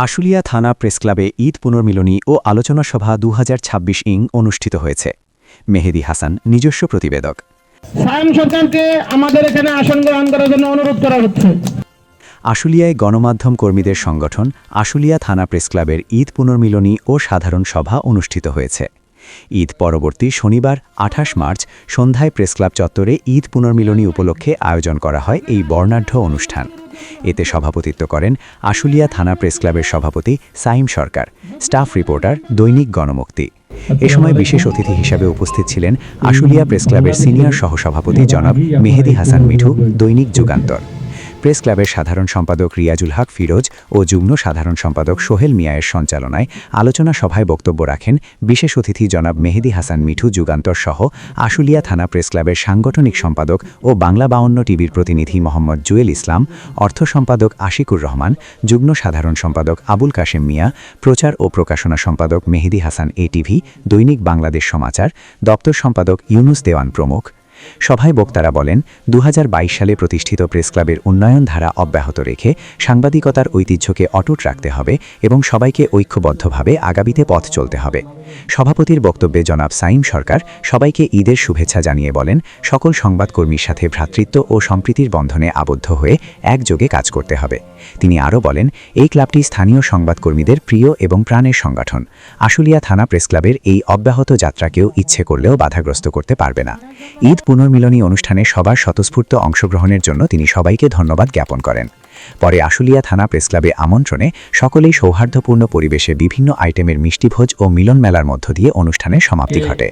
আশুলিয়া থানা প্রেসক্লাবে ঈদ পুনর্মিলনী ও আলোচনা সভা 2026 অনুষ্ঠিত হয়েছে। মেহেদী হাসান, নিজস্ব প্রতিবেদক। সায়েম সরকারকে আমাদের এখানে আসন গ্রহণ করার জন্য অনুরোধ করা হচ্ছে। আশুলিয়ায় গণমাধ্যম কর্মীদের সংগঠন আশুলিয়া থানা প্রেসক্লাবের ঈদ পুনর্মিলনী ও সাধারণ সভা অনুষ্ঠিত হয়েছে। ঈদ পরবর্তী শনিবার 28 মার্চ সন্ধ্যায় প্রেসক্লাব চত্বরে ঈদ পুনর্মিলনী উপলক্ষে আয়োজন করা হয় এই বর্ণাঢ্য অনুষ্ঠান। এতে সভাপতিত্ব করেন আশুলিয়া থানা প্রেসক্লাবের সভাপতি সাইম সরকার, স্টাফ রিপোর্টার, দৈনিক গণমুক্তি। এ সময় বিশেষ অতিথি হিসাবে উপস্থিত ছিলেন আশুলিয়া প্রেসক্লাবের সিনিয়র সহসভাপতি জনাব মেহেদী হাসান মিঠু, দৈনিক যুগান্তর। প্রেস ক্লাবের সাধারণ সম্পাদক রিয়াজুল হক ফিরোজ ও যুগ্ম সাধারণ সম্পাদক সোহেল মিয়ায়ের সঞ্চালনায় আলোচনা সভায় বক্তব্য রাখেন বিশেষ অতিথি জনাব মেহেদী হাসান মিঠু যুগান্তর সহ আশুলিয়া থানা প্রেস ক্লাবের সাংগঠনিক সম্পাদক ও বাংলা 52 টিভির প্রতিনিধি মোহাম্মদ জুয়েল ইসলাম, অর্থ সম্পাদক আশিকুর রহমান, যুগ্ম সাধারণ সম্পাদক আবুল কাশেম মিয়া, প্রচার ও প্রকাশনা সম্পাদক মেহেদী হাসান এটিভি, দৈনিক বাংলাদেশ সমাচার, দপ্তর সম্পাদক ইউনুস দেওয়ান প্রমুখ। সভায় বক্তারা বলেন, 2022 সালে প্রতিষ্ঠিত প্রেসক্লাবের উন্নয়ন ধারা অব্যাহত রেখে সাংবাদিকতার ঐতিহ্যকে অটুট রাখতে হবে এবং সবাইকে ঐক্যবদ্ধভাবে আগামীতে পথ চলতে হবে। সভাপতির বক্তব্যে জনাব সাইম সরকার সবাইকে ঈদের শুভেচ্ছা জানিয়ে বলেন, সকল সংবাদকর্মীর সাথে ভ্রাতৃত্ব ও সম্প্রীতির বন্ধনে আবদ্ধ হয়ে একযোগে কাজ করতে হবে। তিনি আরও বলেন, এই ক্লাবটি স্থানীয় সংবাদকর্মীদের প্রিয় এবং প্রাণের সংগঠন। আশুলিয়া থানা প্রেসক্লাবের এই অব্যাহত যাত্রাকেও ইচ্ছে করলেও বাধাগ্রস্ত করতে পারবে না। ঈদ পুনর্মিলনী অনুষ্ঠানে সবার স্বতঃস্ফূর্ত অংশগ্রহণের জন্য তিনি সবাইকে ধন্যবাদ জ্ঞাপন করেন। পরে আশুলিয়া থানা প্রেসক্লাবে আমন্ত্রণে সকলেই সৌহার্দ্যপূর্ণ পরিবেশে বিভিন্ন আইটেমের মিষ্টিভোজ ও মিলন মেলার মধ্য দিয়ে অনুষ্ঠানের সমাপ্তি ঘটে।